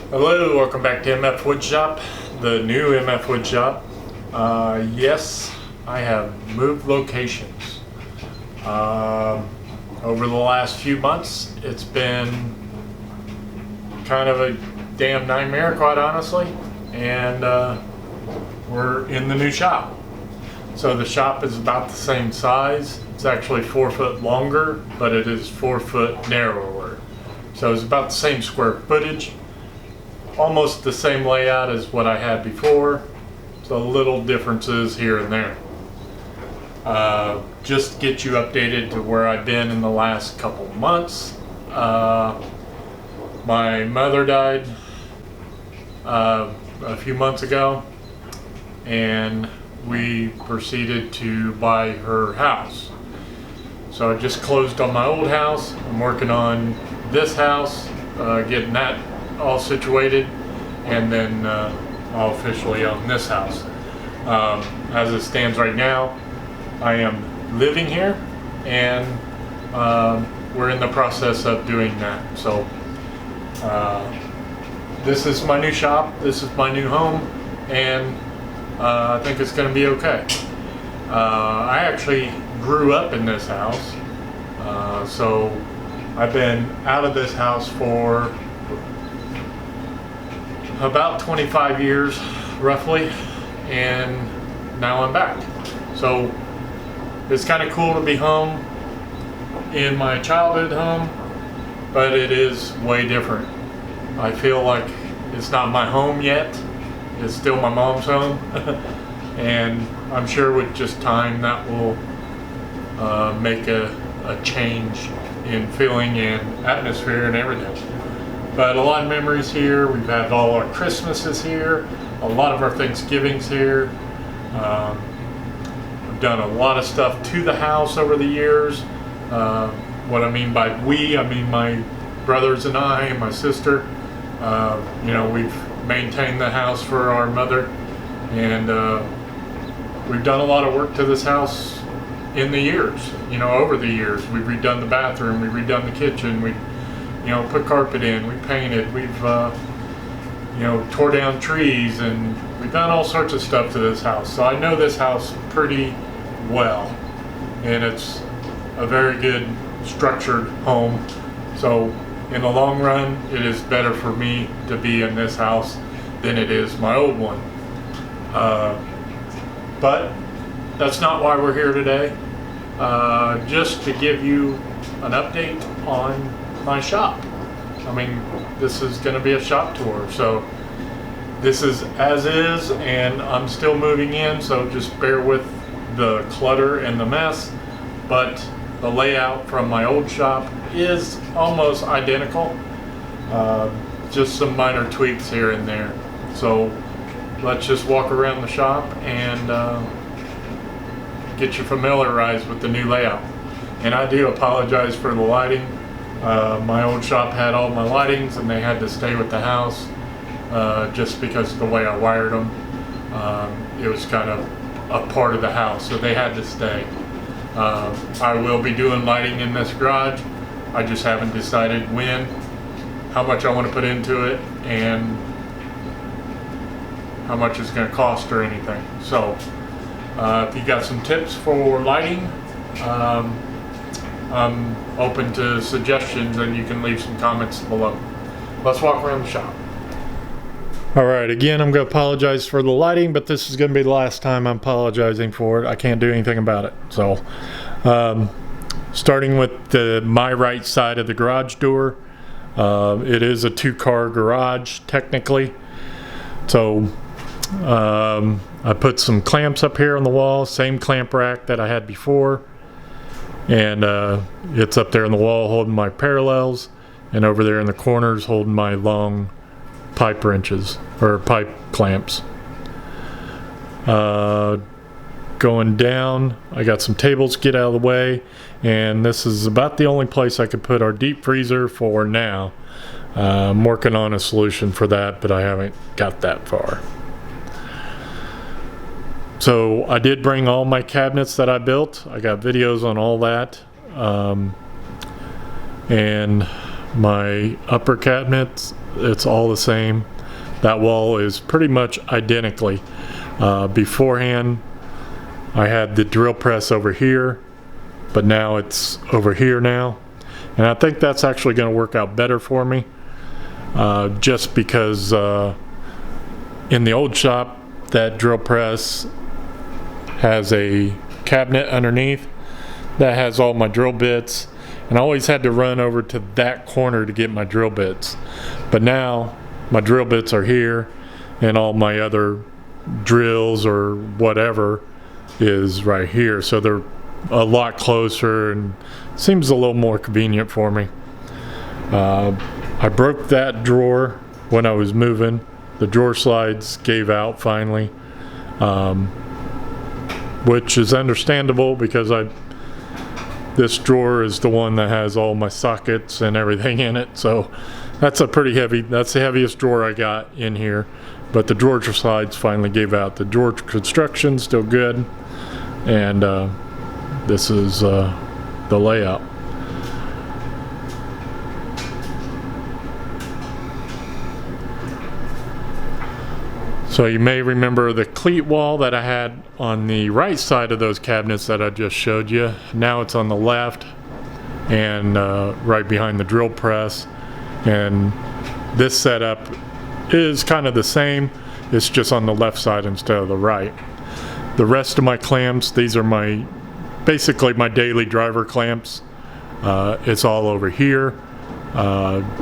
Hello, welcome back to MFWoodShop, the new MFWoodShop. Yes, I have moved locations. Over the last few months, it's been kind of a damn nightmare, quite honestly, and we're in the new shop. So the shop is about the same size. It's actually 4 foot longer, but it is 4 foot narrower. So it's about the same square footage. Almost the same layout as what I had before, so little differences here and there. Just to get you updated to where I've been in the last couple months. My mother died a few months ago, and we proceeded to buy her house. So I just closed on my old house. I'm working on this house, getting that all situated, and then I'll officially own this house. As it stands right now, I am living here, and we're in the process of doing that. So this is my new shop, this is my new home, and I think it's going to be okay. I actually grew up in this house, so I've been out of this house for about 25 years roughly, and now I'm back. So it's kind of cool to be home in my childhood home, but it is way different. I feel like it's not my home yet. It's still my mom's home. And I'm sure with just time that will make a change in feeling and atmosphere and everything. But a lot of memories here. We've had all our Christmases here, a lot of our Thanksgivings here. We've done a lot of stuff to the house over the years. What I mean by we, I mean my brothers and I and my sister. You know, we've maintained the house for our mother, and we've done a lot of work to this house in the years, you know, over the years. We've redone the bathroom, we've redone the kitchen, we, you know, put carpet in, we painted, we've, you know, tore down trees, and we've done all sorts of stuff to this house. So I know this house pretty well, and it's a very good structured home. So in the long run, it is better for me to be in this house than it is my old one. But that's not why we're here today. Just to give you an update on my shop. I mean, this is going to be a shop tour, so this is as is, and I'm still moving in, so just bear with the clutter and the mess. But the layout from my old shop is almost identical, just some minor tweaks here and there. So let's just walk around the shop and get you familiarized with the new layout. And I do apologize for the lighting. My old shop had all my lightings, and they had to stay with the house just because of the way I wired them. It was kind of a part of the house, so they had to stay. I will be doing lighting in this garage. I just haven't decided when, how much I want to put into it, and how much it's going to cost or anything. So if you got some tips for lighting, I'm open to suggestions, and you can leave some comments below. Let's walk around the shop. Alright, again, I'm going to apologize for the lighting, but this is going to be the last time I'm apologizing for it. I can't do anything about it. So, starting with my right side of the garage door, it is a 2-car garage, technically. So, I put some clamps up here on the wall, same clamp rack that I had before. And it's up there on the wall holding my parallels, and over there in the corners holding my long pipe wrenches or pipe clamps. Going down, I got some tables to get out of the way, and this is about the only place I could put our deep freezer for now. I'm working on a solution for that, but I haven't got that far. So I did bring all my cabinets that I built. I got videos on all that. And my upper cabinets it's all the same. That wall is pretty much identically. Beforehand, I had the drill press over here, but now it's over here now. And I think that's actually going to work out better for me, just because in the old shop, that drill press has a cabinet underneath that has all my drill bits, and I always had to run over to that corner to get my drill bits. But now my drill bits are here, and all my other drills or whatever is right here, so they're a lot closer and seems a little more convenient for me. I broke that drawer when I was moving. The drawer slides gave out finally, which is understandable because this drawer is the one that has all my sockets and everything in it, so that's the heaviest drawer I got in here. But the drawer slides finally gave out. The drawer construction's still good, and this is the layout. So you may remember the cleat wall that I had on the right side of those cabinets that I just showed you. Now it's on the left and right behind the drill press. And this setup is kind of the same. It's just on the left side instead of the right. The rest of my clamps, these are basically my daily driver clamps. It's all over here.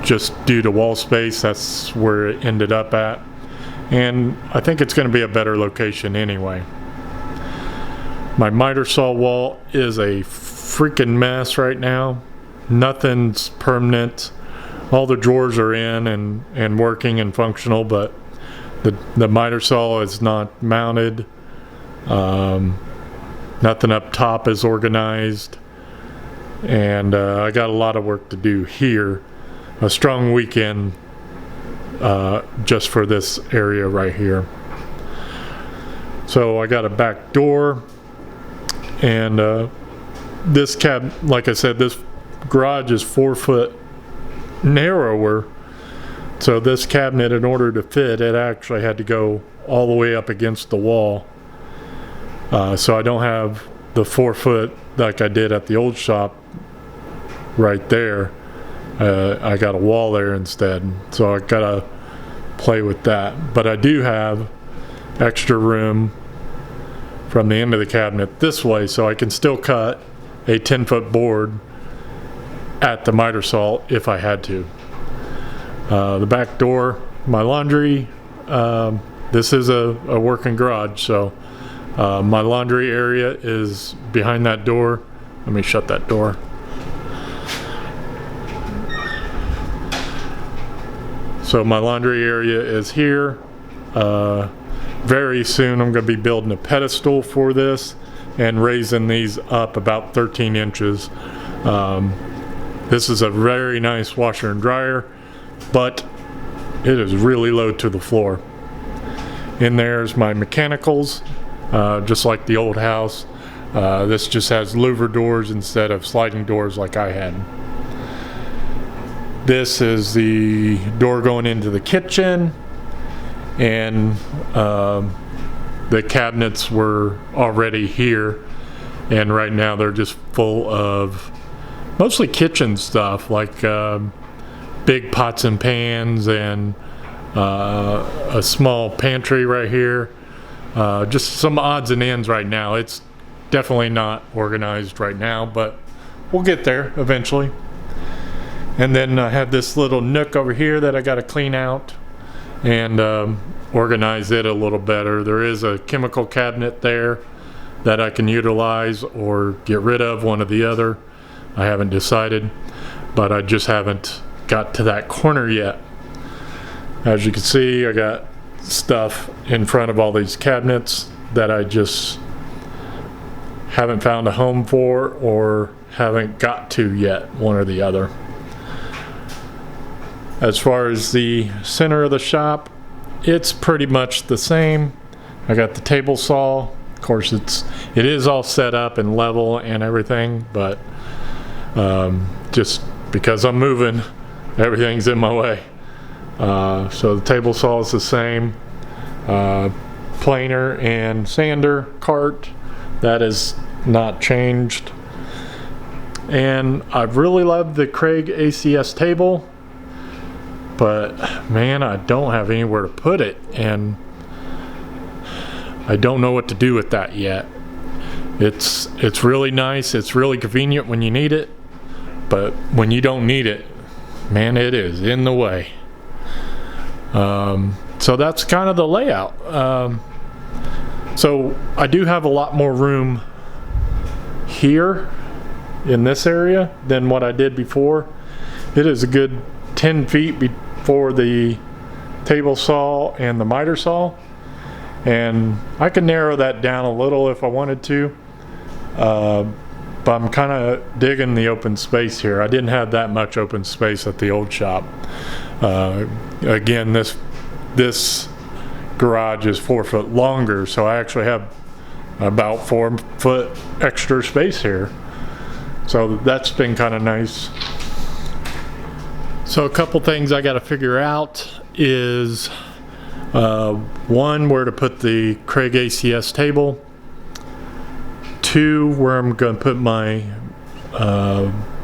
Just due to wall space, that's where it ended up at. And I think it's going to be a better location anyway. My miter saw wall is a freaking mess right now. Nothing's permanent. All the drawers are in and working and functional, but the miter saw is not mounted. Nothing up top is organized, and I got a lot of work to do here. A strong weekend just for this area right here. So I got a back door, and this like I said, this garage is 4 foot narrower. So this cabinet, in order to fit, it actually had to go all the way up against the wall. So I don't have the 4 foot like I did at the old shop right there. I got a wall there instead, so I gotta play with that. But I do have extra room from the end of the cabinet this way, so I can still cut a 10-foot board at the miter saw if I had to. The back door, my laundry, this is a working garage, so my laundry area is behind that door. Let me shut that door. So my laundry area is here. Very soon I'm going to be building a pedestal for this and raising these up about 13 inches. This is a very nice washer and dryer, but it is really low to the floor. In there's my mechanicals, just like the old house. This just has louver doors instead of sliding doors like I had. This is the door going into the kitchen, and the cabinets were already here, and right now they're just full of mostly kitchen stuff, like big pots and pans and a small pantry right here. Just some odds and ends right now. It's definitely not organized right now, but we'll get there eventually. And then I have this little nook over here that I got to clean out and organize it a little better. There is a chemical cabinet there that I can utilize or get rid of, one or the other. I haven't decided, but I just haven't got to that corner yet. As you can see, I got stuff in front of all these cabinets that I just haven't found a home for or haven't got to yet, one or the other. As far as the center of the shop, it's pretty much the same. I got the table saw. Of course, it is all set up and level and everything, but just because I'm moving, everything's in my way. So the table saw is the same. Planer and sander cart, that is not changed. And I really love the Craig ACS table, but man, I don't have anywhere to put it, and I don't know what to do with that yet. It's really nice, it's really convenient when you need it, but when you don't need it, man, it is in the way. So that's kind of the layout. So I do have a lot more room here in this area than what I did before. It is a good 10 feet before the table saw and the miter saw, and I can narrow that down a little if I wanted to, but I'm kind of digging the open space here. I didn't have that much open space at the old shop. Again, this garage is 4 foot longer, so I actually have about 4 foot extra space here. So that's been kind of nice. So a couple things I got to figure out is one, where to put the Craig ACS table. 2, where I'm going to put my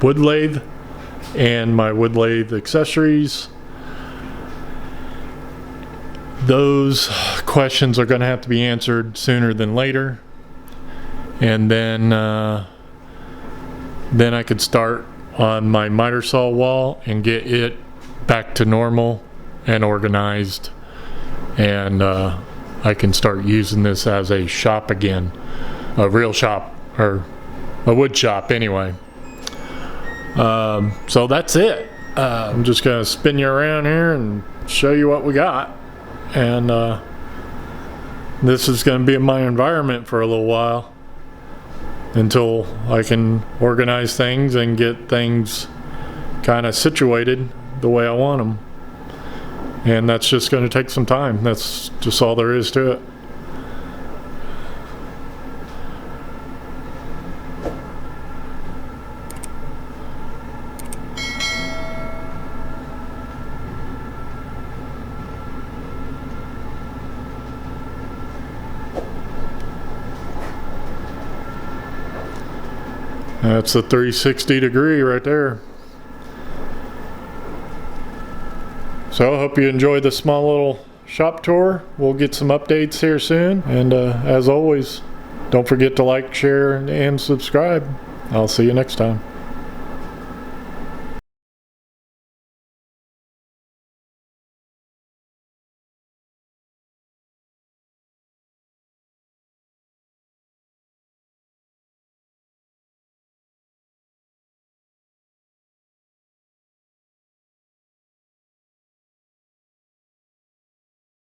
wood lathe and my wood lathe accessories. Those questions are going to have to be answered sooner than later, and then I could start on my miter saw wall and get it back to normal and organized, and I can start using this as a shop again, a real shop, or a wood shop anyway. So that's it. I'm just gonna spin you around here and show you what we got, and this is going to be in my environment for a little while until I can organize things and get things kind of situated the way I want them, and that's just going to take some time. That's just all there is to it. That's a 360 degree right there. So I hope you enjoyed this small little shop tour. We'll get some updates here soon. And as always, don't forget to like, share, and subscribe. I'll see you next time.